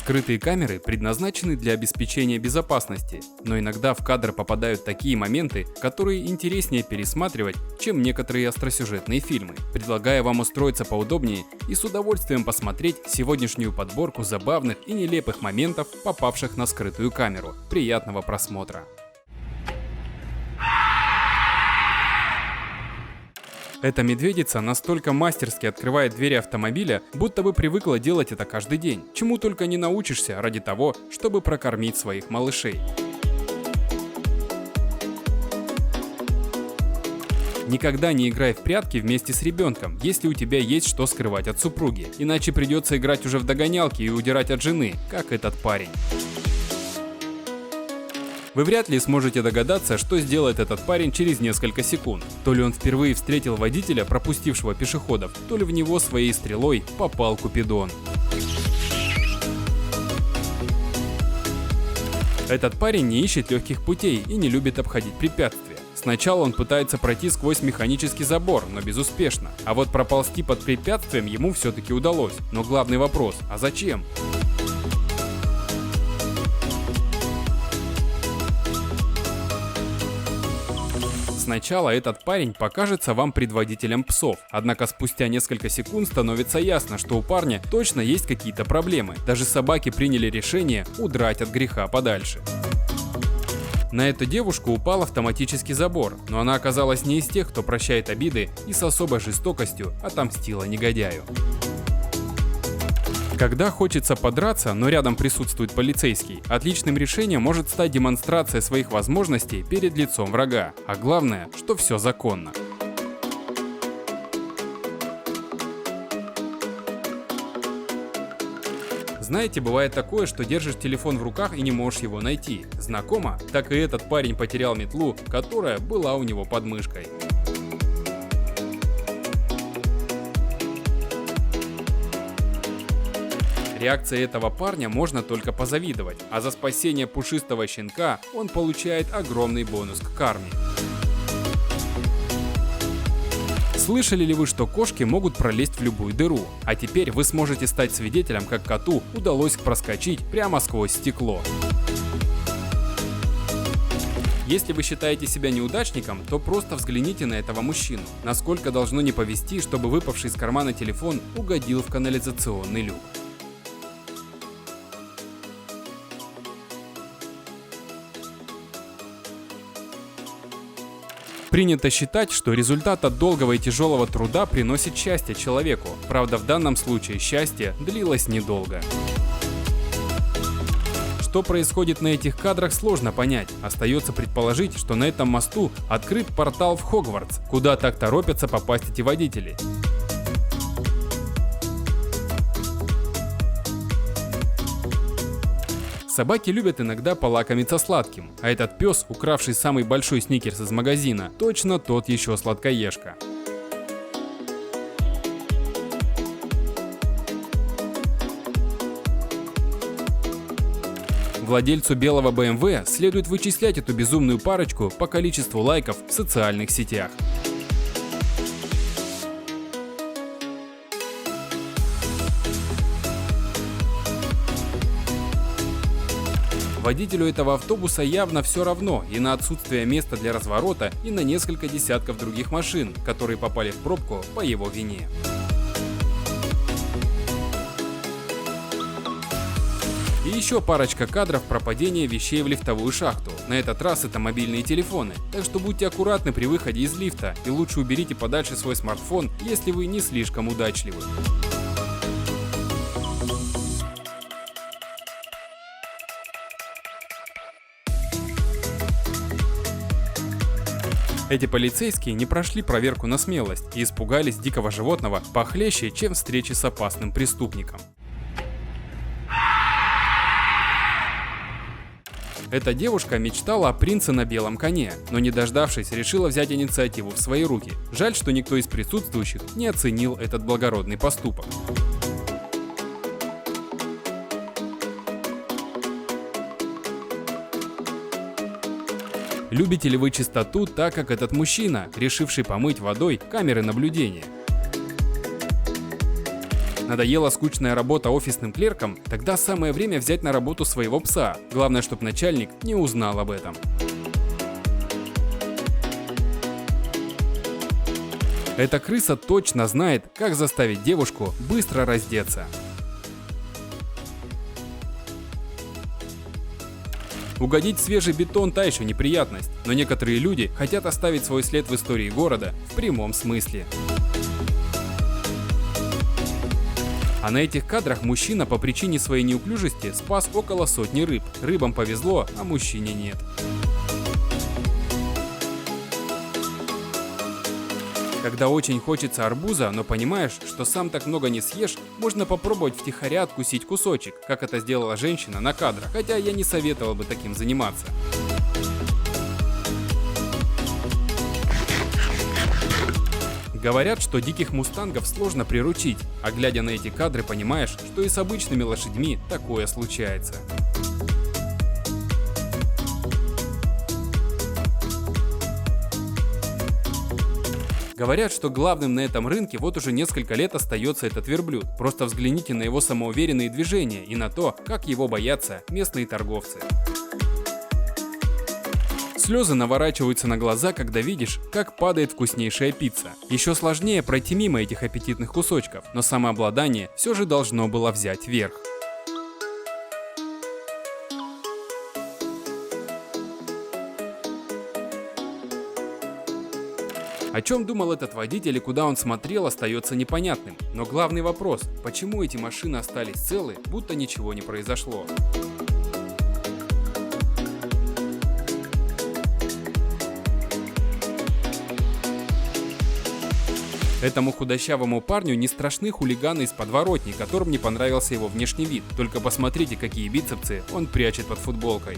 Скрытые камеры предназначены для обеспечения безопасности, но иногда в кадр попадают такие моменты, которые интереснее пересматривать, чем некоторые остросюжетные фильмы. Предлагаю вам устроиться поудобнее и с удовольствием посмотреть сегодняшнюю подборку забавных и нелепых моментов, попавших на скрытую камеру. Приятного просмотра! Эта медведица настолько мастерски открывает двери автомобиля, будто бы привыкла делать это каждый день. Чему только не научишься ради того, чтобы прокормить своих малышей. Никогда не играй в прятки вместе с ребенком, если у тебя есть что скрывать от супруги. Иначе придется играть уже в догонялки и удирать от жены, как этот парень. Вы вряд ли сможете догадаться, что сделает этот парень через несколько секунд. То ли он впервые встретил водителя, пропустившего пешеходов, то ли в него своей стрелой попал Купидон. Этот парень не ищет легких путей и не любит обходить препятствия. Сначала он пытается пройти сквозь механический забор, но безуспешно. А вот проползти под препятствием ему все-таки удалось. Но главный вопрос: а зачем? Сначала этот парень покажется вам предводителем псов, однако спустя несколько секунд становится ясно, что у парня точно есть какие-то проблемы. Даже собаки приняли решение удрать от греха подальше. На эту девушку упал автоматический забор, но она оказалась не из тех, кто прощает обиды и с особой жестокостью отомстила негодяю. Когда хочется подраться, но рядом присутствует полицейский, отличным решением может стать демонстрация своих возможностей перед лицом врага. А главное, что все законно. Знаете, бывает такое, что держишь телефон в руках и не можешь его найти. Знакомо? Так и этот парень потерял метлу, которая была у него под мышкой. Реакции этого парня можно только позавидовать, а за спасение пушистого щенка он получает огромный бонус к карме. Слышали ли вы, что кошки могут пролезть в любую дыру? А теперь вы сможете стать свидетелем, как коту удалось проскочить прямо сквозь стекло. Если вы считаете себя неудачником, то просто взгляните на этого мужчину. Насколько должно не повезти, чтобы выпавший из кармана телефон угодил в канализационный люк. Принято считать, что результат от долгого и тяжелого труда приносит счастье человеку. Правда, в данном случае счастье длилось недолго. Что происходит на этих кадрах, сложно понять. Остается предположить, что на этом мосту открыт портал в Хогвартс, куда так торопятся попасть эти водители. Собаки любят иногда полакомиться сладким, а этот пес, укравший самый большой сникерс из магазина, точно тот еще сладкоежка. Владельцу белого BMW следует вычислять эту безумную парочку по количеству лайков в социальных сетях. Водителю этого автобуса явно все равно и на отсутствие места для разворота, и на несколько десятков других машин, которые попали в пробку по его вине. И еще парочка кадров про падение вещей в лифтовую шахту. На этот раз это мобильные телефоны, так что будьте аккуратны при выходе из лифта и лучше уберите подальше свой смартфон, если вы не слишком удачливы. Эти полицейские не прошли проверку на смелость и испугались дикого животного похлеще, чем встречи с опасным преступником. Эта девушка мечтала о принце на белом коне, но не дождавшись, решила взять инициативу в свои руки. Жаль, что никто из присутствующих не оценил этот благородный поступок. Любите ли вы чистоту так, как этот мужчина, решивший помыть водой камеры наблюдения? Надоела скучная работа офисным клерком? Тогда самое время взять на работу своего пса. Главное, чтобы начальник не узнал об этом. Эта крыса точно знает, как заставить девушку быстро раздеться. Угодить в свежий бетон – та еще неприятность, но некоторые люди хотят оставить свой след в истории города в прямом смысле. А на этих кадрах мужчина по причине своей неуклюжести спас около сотни рыб. Рыбам повезло, а мужчине нет. Когда очень хочется арбуза, но понимаешь, что сам так много не съешь, можно попробовать втихаря откусить кусочек, как это сделала женщина на кадрах, хотя я не советовал бы таким заниматься. Говорят, что диких мустангов сложно приручить, а глядя на эти кадры, понимаешь, что и с обычными лошадьми такое случается. Говорят, что главным на этом рынке вот уже несколько лет остается этот верблюд. Просто взгляните на его самоуверенные движения и на то, как его боятся местные торговцы. Слезы наворачиваются на глаза, когда видишь, как падает вкуснейшая пицца. Еще сложнее пройти мимо этих аппетитных кусочков, но самообладание все же должно было взять верх. О чем думал этот водитель и куда он смотрел, остается непонятным. Но главный вопрос – почему эти машины остались целы, будто ничего не произошло? Этому худощавому парню не страшны хулиганы из подворотни, которым не понравился его внешний вид. Только посмотрите, какие бицепсы он прячет под футболкой.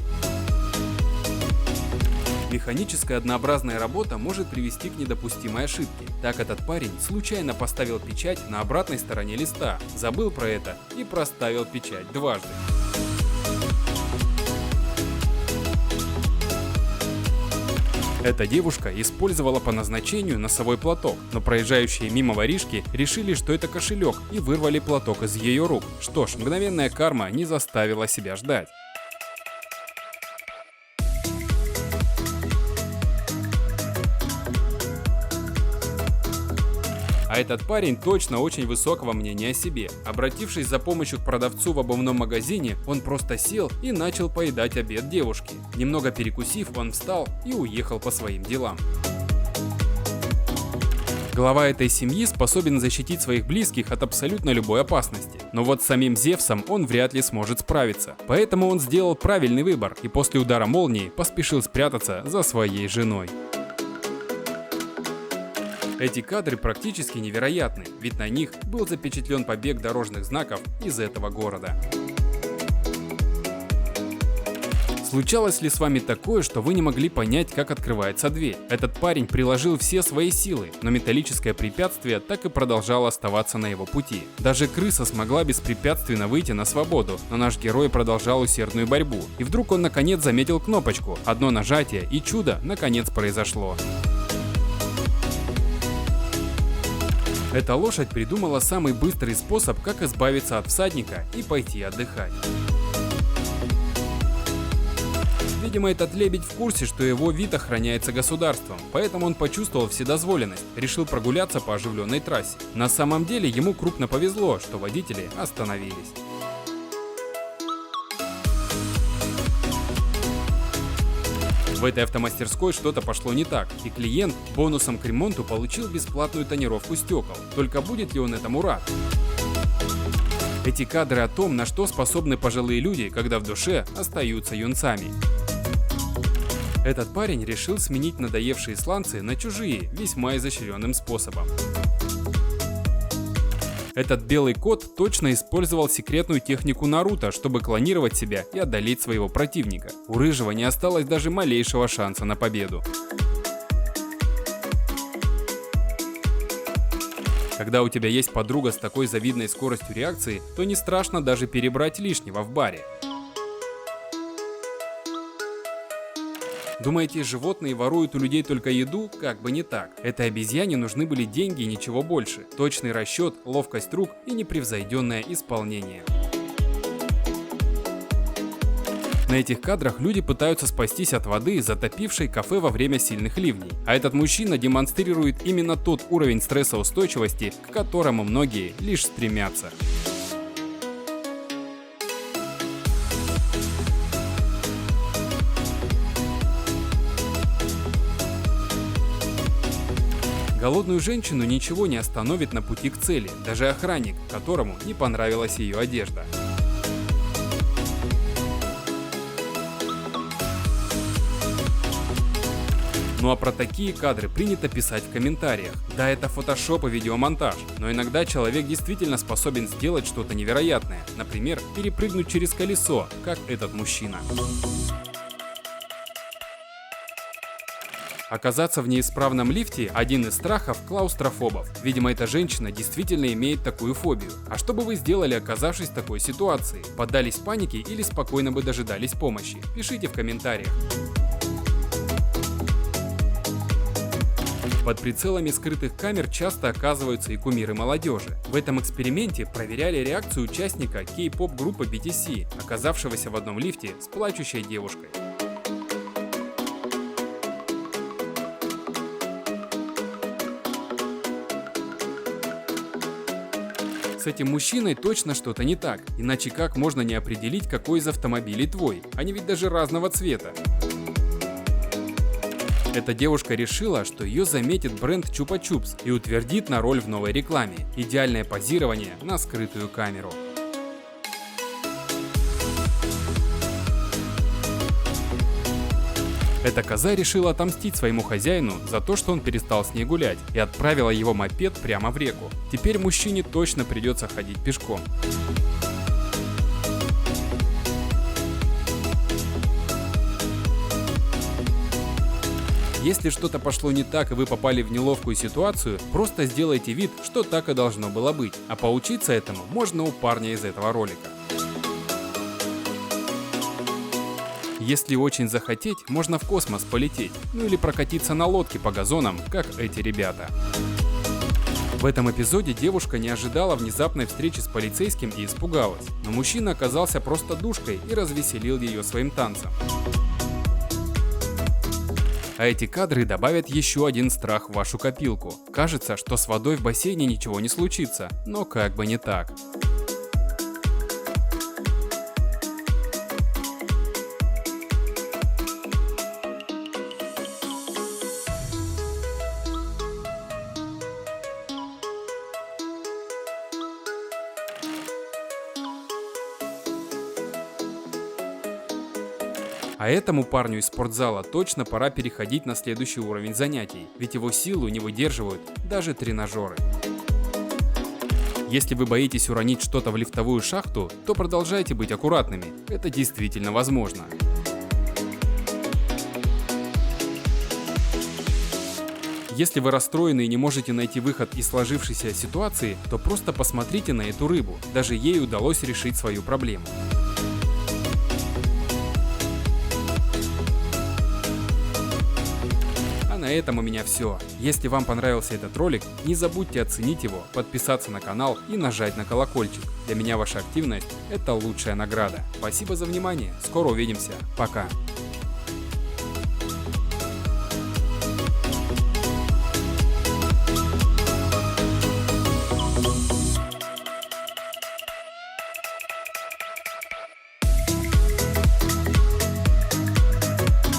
Механическая однообразная работа может привести к недопустимой ошибке. Так этот парень случайно поставил печать на обратной стороне листа, забыл про это и проставил печать дважды. Эта девушка использовала по назначению носовой платок, но проезжающие мимо воришки решили, что это кошелек, и вырвали платок из ее рук. Что ж, мгновенная карма не заставила себя ждать. А этот парень точно очень высокого мнения о себе. Обратившись за помощью к продавцу в обувном магазине, он просто сел и начал поедать обед девушки. Немного перекусив, он встал и уехал по своим делам. Глава этой семьи способен защитить своих близких от абсолютно любой опасности. Но вот с самим Зевсом он вряд ли сможет справиться. Поэтому он сделал правильный выбор и после удара молнии поспешил спрятаться за своей женой. Эти кадры практически невероятны, ведь на них был запечатлен побег дорожных знаков из этого города. Случалось ли с вами такое, что вы не могли понять, как открывается дверь? Этот парень приложил все свои силы, но металлическое препятствие так и продолжало оставаться на его пути. Даже крыса смогла беспрепятственно выйти на свободу, но наш герой продолжал усердную борьбу. И вдруг он наконец заметил кнопочку, одно нажатие, и чудо наконец произошло. Эта лошадь придумала самый быстрый способ, как избавиться от всадника и пойти отдыхать. Видимо, этот лебедь в курсе, что его вид охраняется государством, поэтому он почувствовал вседозволенность, решил прогуляться по оживленной трассе. На самом деле ему крупно повезло, что водители остановились. В этой автомастерской что-то пошло не так, и клиент бонусом к ремонту получил бесплатную тонировку стекол. Только будет ли он этому рад? Эти кадры о том, на что способны пожилые люди, когда в душе остаются юнцами. Этот парень решил сменить надоевшие сланцы на чужие весьма изощренным способом. Этот белый кот точно использовал секретную технику Наруто, чтобы клонировать себя и одолеть своего противника. У Рыжего не осталось даже малейшего шанса на победу. Когда у тебя есть подруга с такой завидной скоростью реакции, то не страшно даже перебрать лишнего в баре. Думаете, животные воруют у людей только еду? Как бы не так. Этой обезьяне нужны были деньги и ничего больше. Точный расчет, ловкость рук и непревзойденное исполнение. На этих кадрах люди пытаются спастись от воды, затопившей кафе во время сильных ливней. А этот мужчина демонстрирует именно тот уровень стрессоустойчивости, к которому многие лишь стремятся. Голодную женщину ничего не остановит на пути к цели, даже охранник, которому не понравилась ее одежда. Ну а про такие кадры принято писать в комментариях. Да, это фотошоп и видеомонтаж, но иногда человек действительно способен сделать что-то невероятное. Например, перепрыгнуть через колесо, как этот мужчина. Оказаться в неисправном лифте – один из страхов клаустрофобов. Видимо, эта женщина действительно имеет такую фобию. А что бы вы сделали, оказавшись в такой ситуации? Поддались панике или спокойно бы дожидались помощи? Пишите в комментариях. Под прицелами скрытых камер часто оказываются и кумиры молодежи. В этом эксперименте проверяли реакцию участника кей-поп группы BTS, оказавшегося в одном лифте с плачущей девушкой. С этим мужчиной точно что-то не так, иначе как можно не определить, какой из автомобилей твой? Они ведь даже разного цвета. Эта девушка решила, что ее заметит бренд Чупа-Чупс и утвердит на роль в новой рекламе. Идеальное позирование на скрытую камеру. Эта коза решила отомстить своему хозяину за то, что он перестал с ней гулять, и отправила его мопед прямо в реку. Теперь мужчине точно придется ходить пешком. Если что-то пошло не так и вы попали в неловкую ситуацию, просто сделайте вид, что так и должно было быть. А поучиться этому можно у парня из этого ролика. Если очень захотеть, можно в космос полететь, ну или прокатиться на лодке по газонам, как эти ребята. В этом эпизоде девушка не ожидала внезапной встречи с полицейским и испугалась, но мужчина оказался просто душкой и развеселил ее своим танцем. А эти кадры добавят еще один страх в вашу копилку. Кажется, что с водой в бассейне ничего не случится, но как бы не так. А этому парню из спортзала точно пора переходить на следующий уровень занятий, ведь его силу не выдерживают даже тренажеры. Если вы боитесь уронить что-то в лифтовую шахту, то продолжайте быть аккуратными, это действительно возможно. Если вы расстроены и не можете найти выход из сложившейся ситуации, то просто посмотрите на эту рыбу, даже ей удалось решить свою проблему. На этом у меня все. Если вам понравился этот ролик, не забудьте оценить его, подписаться на канал и нажать на колокольчик. Для меня ваша активность – это лучшая награда. Спасибо за внимание, скоро увидимся, пока.